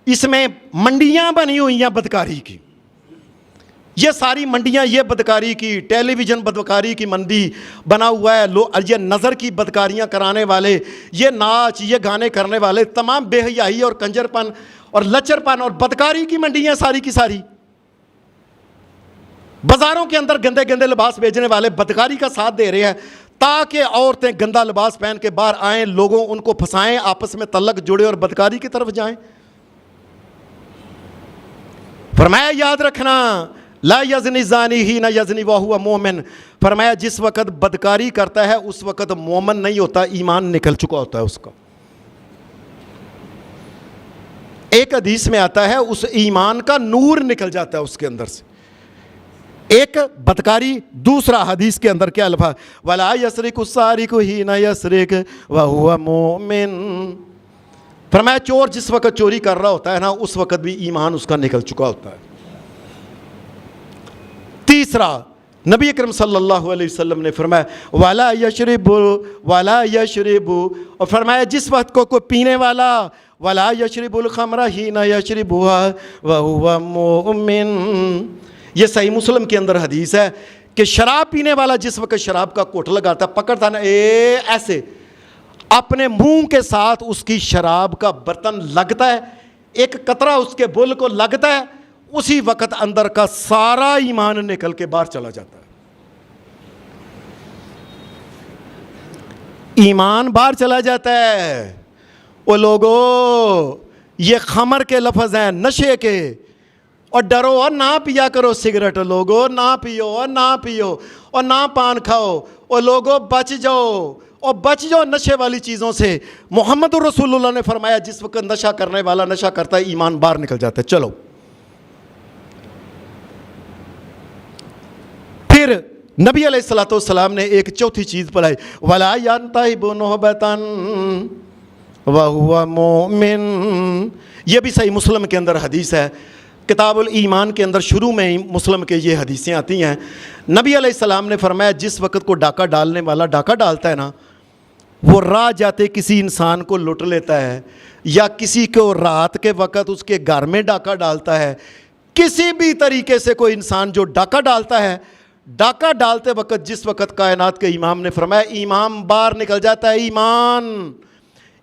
اس میں منڈیاں بنی ہوئی ہیں بدکاری کی. یہ ساری منڈیاں یہ بدکاری کی, ٹیلی ویژن بدکاری کی منڈی بنا ہوا ہے. یہ نظر کی بدکاریاں کرانے والے, یہ ناچ یہ گانے کرنے والے, تمام بے حیائی اور کنجر پن اور لچر پن اور بدکاری کی منڈیاں ساری کی ساری. بازاروں کے اندر گندے گندے لباس بیچنے والے بدکاری کا ساتھ دے رہے ہیں تاکہ عورتیں گندا لباس پہن کے باہر آئیں, لوگوں ان کو پھنسائیں, آپس میں تعلق جڑے اور بدکاری کی طرف جائیں. فرمایا یاد رکھنا لا یزنی الزانی حین یزنی وہو مومن. فرمایا جس وقت بدکاری کرتا ہے اس وقت مومن نہیں ہوتا, ایمان نکل چکا ہوتا ہے اس کا. ایک حدیث میں آتا ہے اس ایمان کا نور نکل جاتا ہے اس کے اندر سے. ایک بدکاری. دوسرا حدیث کے اندر کیا الفاظ, ولا یسرق السارق حین یسرق وہو مومن. فرمایا چور جس وقت چوری کر رہا ہوتا ہے نا اس وقت بھی ایمان اس کا نکل چکا ہوتا ہے. تیسرا نبی اکرم صلی اللہ علیہ وسلم نے فرمایا ولا یشرب, اور فرمایا جس وقت کو کوئی پینے والا, ولا یشرب الخمر حین یشربها وہو مومن. یہ صحیح مسلم کے اندر حدیث ہے کہ شراب پینے والا جس وقت شراب کا کوٹ لگاتا ہے, پکڑتا نا ایسے اپنے منہ کے ساتھ اس کی شراب کا برتن لگتا ہے, ایک قطرہ اس کے بل کو لگتا ہے, اسی وقت اندر کا سارا ایمان نکل کے باہر چلا جاتا ہے. ایمان باہر چلا جاتا ہے. وہ لوگوں یہ خمر کے لفظ ہیں, نشے کے, اور ڈرو اور نہ پیا کرو سگریٹ, لوگوں نہ پیو اور نہ پیو اور نہ پان کھاؤ, اور لوگوں بچ جاؤ اور بچ جاؤ نشے والی چیزوں سے. محمد رسول اللہ نے فرمایا جس وقت نشہ کرنے والا نشہ کرتا ہے ایمان باہر نکل جاتا ہے. چلو پھر نبی علیہ الصلوۃ والسلام نے ایک چوتھی چیز بتائی، وَلَا يَنْتَهِبُ نُهْبَةً وَهُوَ مُؤْمِنٌ، یہ بھی صحیح مسلم کے اندر حدیث ہے، کتاب الایمان کے اندر شروع میں ہی مسلم کے یہ حدیثیں آتی ہیں۔ نبی علیہ السلام نے فرمایا جس وقت کو ڈاکہ ڈالنے والا ڈاکہ ڈالتا ہے نا، وہ راہ جاتے کسی انسان کو لوٹ لیتا ہے، یا کسی کو رات کے وقت اس کے گھر میں ڈاکہ ڈالتا ہے، کسی بھی طریقے سے کوئی انسان جو ڈاکہ ڈالتا ہے، ڈاکہ ڈالتے وقت جس وقت کائنات کے امام نے فرمایا ایمان باہر نکل جاتا ہے،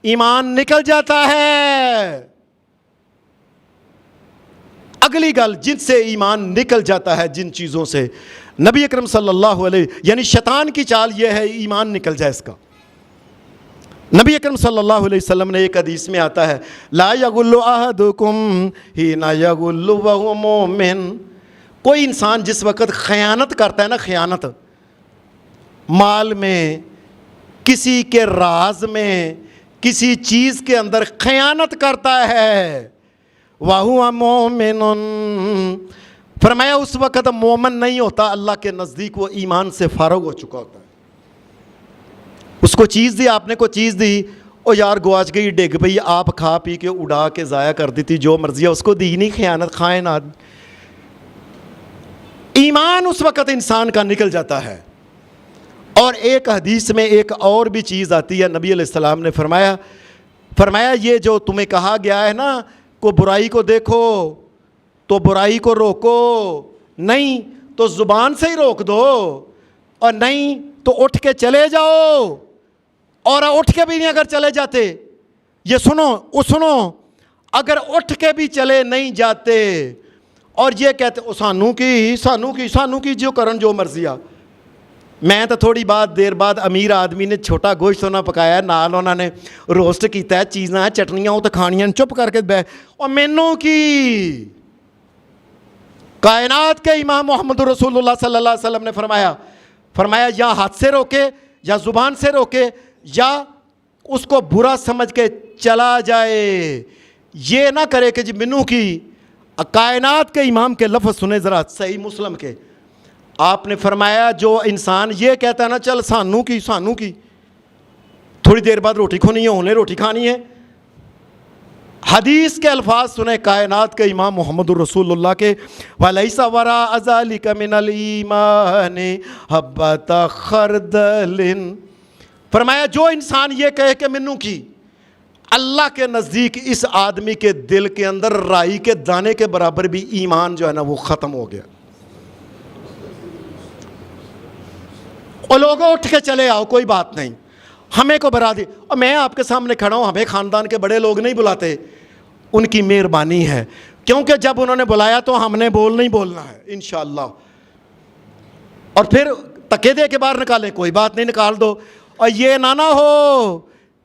ایمان نکل جاتا ہے۔ اگلی گل، جن سے ایمان نکل جاتا ہے، جن چیزوں سے نبی اکرم صلی اللہ علیہ، یعنی شیطان کی چال یہ ہے ایمان نکل جائے اس کا۔ نبی اکرم صلی اللہ علیہ وسلم نے ایک حدیث میں آتا ہے، لا یغل احدکم حین یغل وہو مؤمن، کوئی انسان جس وقت خیانت کرتا ہے نا، خیانت مال میں، کسی کے راز میں، کسی چیز کے اندر خیانت کرتا ہے، وَهُوَ مُؤْمِنٌ، فرمایا اس وقت مومن نہیں ہوتا، اللہ کے نزدیک وہ ایمان سے فارغ ہو چکا ہوتا ہے۔ اس کو چیز دی، آپ نے کو چیز دی، او یار گواچ گئی، ڈگ پئی، آپ کھا پی کے اڑا کے ضائع کر دی تھی، جو مرضی ہے اس کو دی نہیں، خیانت خائن آدمی۔ ایمان اس وقت انسان کا نکل جاتا ہے۔ اور ایک حدیث میں ایک اور بھی چیز آتی ہے، نبی علیہ السلام نے فرمایا یہ جو تمہیں کہا گیا ہے نا، کو برائی کو دیکھو تو برائی کو روکو، نہیں تو زبان سے ہی روک دو، اور نہیں تو اٹھ کے چلے جاؤ، اور اٹھ کے بھی نہیں اگر چلے جاتے، یہ سنو اگر اٹھ کے بھی چلے نہیں جاتے اور یہ کہتے سانو کی جو کرن جو مرضی آ، میں تو تھوڑی دیر بعد امیر آدمی نے چھوٹا گوشت ہونا پکایا، نال انہوں نے روسٹ کیتا ہے، چیزاں چٹنیاں وہ تو کھانیاں، چپ کر کے بہ، اور مینوں کی کائنات کے امام محمد رسول اللہ صلی اللہ علیہ وسلم نے فرمایا یا ہاتھ سے روکے یا زبان سے روکے یا اس کو برا سمجھ کے چلا جائے، یہ نہ کرے کہ جی منو کی۔ کائنات کے امام کے لفظ سنیں ذرا، صحیح مسلم کے، آپ نے فرمایا جو انسان یہ کہتا ہے نا چل سانو کی، تھوڑی دیر بعد روٹی کھونی ہے، انہیں روٹی کھانی ہے، حدیث کے الفاظ سنیں کائنات کے امام محمد الرسول اللہ کے، وَلَيْسَ وَرَاءَ ذَلِكَ مِنَ الْإِيمَانِ حَبَّةَ خَرْدَلٍ، فرمایا جو انسان یہ کہے کہ منو کی، اللہ کے نزدیک اس آدمی کے دل کے اندر رائی کے دانے کے برابر بھی ایمان جو ہے نا وہ ختم ہو گیا۔ اور لوگوں اٹھ کے چلے آؤ، کوئی بات نہیں، ہمیں کو برا دی، اور میں آپ کے سامنے کھڑا ہوں، ہمیں خاندان کے بڑے لوگ نہیں بلاتے، ان کی مہربانی ہے، کیونکہ جب انہوں نے بلایا تو ہم نے نہیں بولنا ہے انشاءاللہ، اور پھر تکے دے کے باہر نکالیں، کوئی بات نہیں، نکال دو، اور یہ نہ ہو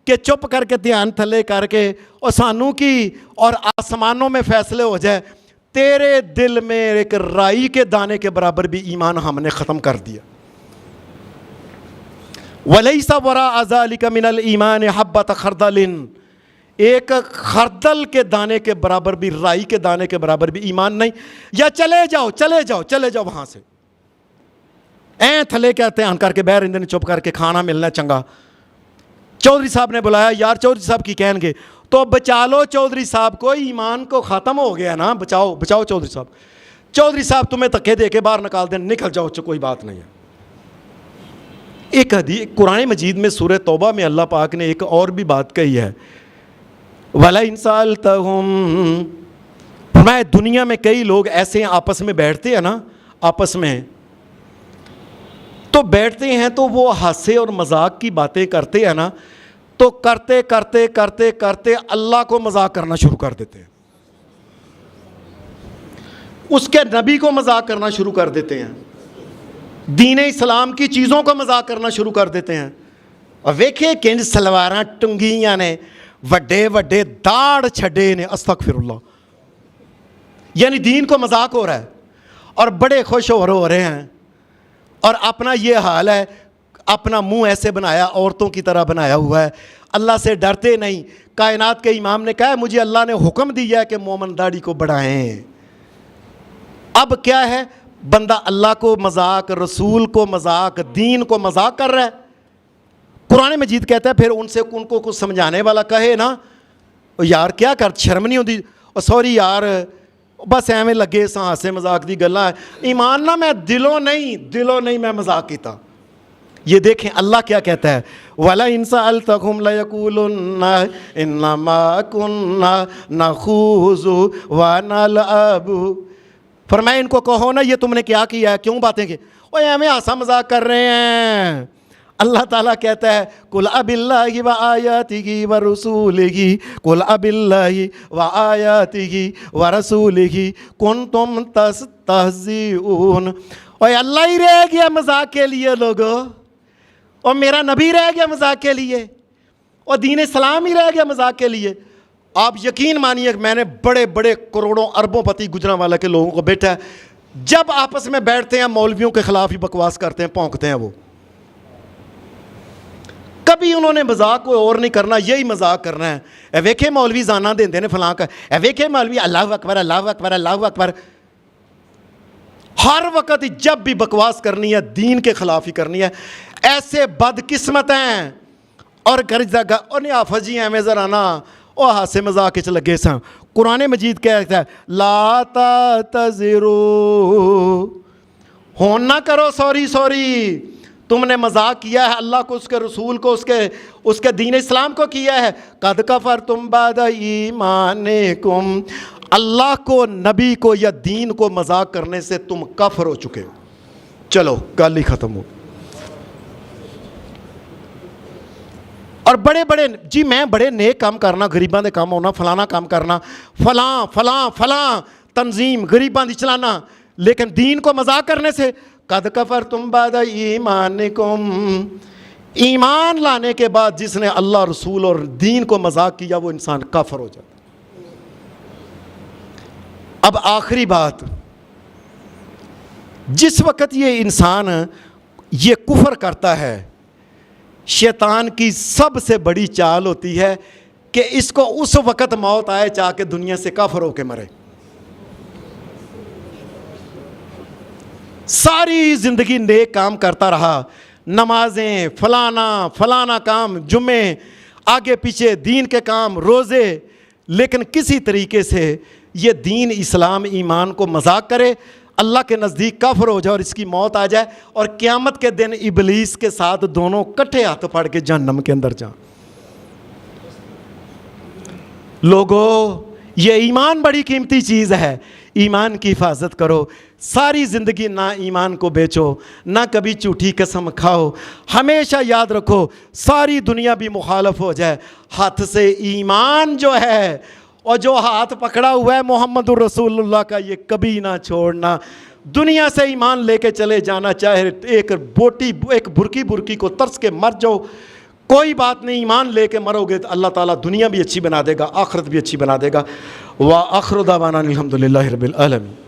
کہ چپ کر کے دھیان تھلے کر کے اور سانو کی اور آسمانوں میں فیصلے ہو جائے، تیرے دل میں ایک رائی کے دانے کے برابر بھی ایمان ہم نے ختم کر دیا۔ وَلَيْسَ وَرَاءَ ذَلِكَ مِنَ الْإِيمَانِ حَبَّةَ خَرْدَلٍ، ایک خردل کے دانے کے برابر بھی، رائی کے دانے کے برابر بھی ایمان نہیں، یا چلے جاؤ وہاں سے، تھلے کہتے ہیں کر کے بہر اندر چپ کر کے کھانا ملنا چنگا۔ چودھری صاحب نے بلایا، یار چودھری صاحب کی کہیں گے تو بچا لو چودھری صاحب کو، ایمان کو ختم ہو گیا نا، بچاؤ چودھری صاحب تمہیں تکے دے کے باہر نکال دیں، نکل جاؤ، کوئی بات نہیں ہے۔ ایک حدیث قرآن مجید میں سورہ توبہ میں اللہ پاک نے ایک اور بھی بات کہی ہے، وَلَئِن سَأَلْتَهُمْ، فرمایا دنیا میں کئی لوگ ایسے ہیں آپس میں بیٹھتے ہیں نا، آپس میں تو بیٹھتے ہیں تو وہ ہنسے اور مذاق کی باتیں کرتے ہیں نا، تو کرتے کرتے اللہ کو مذاق کرنا شروع کر دیتے ہیں، اس کے نبی کو مذاق کرنا شروع کر دیتے ہیں، دین اسلام کی چیزوں کو مذاق کرنا شروع کر دیتے ہیں۔ اور ویکھے کنج سلواراں ٹنگیاں نے، وڈے داڑھ چھڈے نے، استغفر اللہ، یعنی دین کو مذاق ہو رہا ہے اور بڑے خوش ہو رہے ہیں، اور اپنا یہ حال ہے، اپنا منہ ایسے بنایا، عورتوں کی طرح بنایا ہوا ہے، اللہ سے ڈرتے نہیں۔ کائنات کے امام نے کہا ہے مجھے اللہ نے حکم دیا ہے کہ مومن داڑھی کو بڑھائیں، اب کیا ہے، بندہ اللہ کو مذاق، رسول کو مذاق، دین کو مذاق کر رہا ہے. قرآن مجید کہتا ہے پھر ان سے ان کو کچھ سمجھانے والا کہے نا یار کیا کر، شرم نہیں ہوتی، سوری یار بس ایویں لگے سا ہاسے مذاق دی گلاں ہے. ایمان نہ میں دلوں نہیں میں مذاق کیتا. یہ دیکھیں اللہ کیا کہتا ہے وَلَئِن سَأَلْتَهُمْ لَيَقُولُنَّ إِنَّمَا كُنَّا نَخُوضُ وَنَلْعَبُ. فرمایا ان کو کہو نا یہ تم نے کیا کیا ہے، کیوں باتیں کی، اوے ہمیں ہنسا مذاق کر رہے ہیں. اللہ تعالیٰ کہتا ہے قُلْ أَبِاللَّهِ وَآيَاتِهِ وَرُسُولِهِ قُلْ أَبِاللَّهِ وَآيَاتِهِ وَرَسُولِهِ كُنْتُمْ تَسْتَهْزِئُونَ. اوے اللہ ہی رہ گیا مذاق کے لیے لوگو، اور میرا نبی رہ گیا مذاق کے لیے، اور دین اسلام ہی رہ گیا مذاق کے لیے. آپ یقین مانیے میں نے بڑے بڑے کروڑوں اربوں پتی گجرانوالہ کے لوگوں کو بیٹھا ہے، جب آپس میں بیٹھتے ہیں مولویوں کے خلاف ہی بکواس کرتے ہیں، پونکتے ہیں. وہ کبھی انہوں نے مذاق کوئی اور نہیں کرنا، یہی مذاق کرنا ہے. اے ویکھے مولوی زانا دیندے نے فلاں کا، اے ویکھے مولوی اللہ اکبر اللہ اکبر اللہ اکبر. ہر وقت جب بھی بکواس کرنی ہے دین کے خلاف ہی کرنی ہے. ایسے بد قسمت ہیں اور گھر جگہ اور نہیں آفت جی ایویں ذرا نا او ہاسے مذاق چ لگے سا. قرآن مجید کہتا ہے لا تعتذروا، ہون نہ کرو سوری، تم نے مذاق کیا ہے اللہ کو، اس کے رسول کو، اس کے دین اسلام کو کیا ہے. قد کفرتم بعد ایمانکم، اللہ کو، نبی کو یا دین کو مذاق کرنے سے تم کافر ہو چکے. چلو گل ہی ختم ہو. اور میں بڑے نیک کام کرنا، غریباں دے کام ہونا، فلانا کام کرنا، فلاں تنظیم غریباں دی چلانا، لیکن دین کو مذاق کرنے سے قد کفرتم بعد ایمانکم، ایمان لانے کے بعد جس نے اللہ رسول اور دین کو مذاق کیا وہ انسان کافر ہو جاتا. اب آخری بات، جس وقت یہ انسان یہ کفر کرتا ہے، شیطان کی سب سے بڑی چال ہوتی ہے کہ اس کو اس وقت موت آئے چاہ کے دنیا سے کافر ہو کے مرے. ساری زندگی نیک کام کرتا رہا، نمازیں، فلانا کام، جمعے، آگے پیچھے دین کے کام، روزے، لیکن کسی طریقے سے یہ دین اسلام ایمان کو مذاق کرے، اللہ کے نزدیک کافر ہو جائے اور اس کی موت آ جائے، اور قیامت کے دن ابلیس کے ساتھ دونوں کٹھے ہاتھ پھاڑ کے جہنم کے اندر جائیں. لوگو یہ ایمان بڑی قیمتی چیز ہے، ایمان کی حفاظت کرو. ساری زندگی نہ ایمان کو بیچو، نہ کبھی جھوٹی قسم کھاؤ. ہمیشہ یاد رکھو ساری دنیا بھی مخالف ہو جائے، ہاتھ سے ایمان جو ہے اور جو ہاتھ پکڑا ہوا ہے محمد الرسول اللہ کا یہ کبھی نہ چھوڑنا. دنیا سے ایمان لے کے چلے جانا، چاہے ایک برکی کو ترس کے مر جاؤ، کوئی بات نہیں. ایمان لے کے مرو گے تو اللہ تعالیٰ دنیا بھی اچھی بنا دے گا، آخرت بھی اچھی بنا دے گا. وآخر دعوانا الحمدللہ رب العالمین.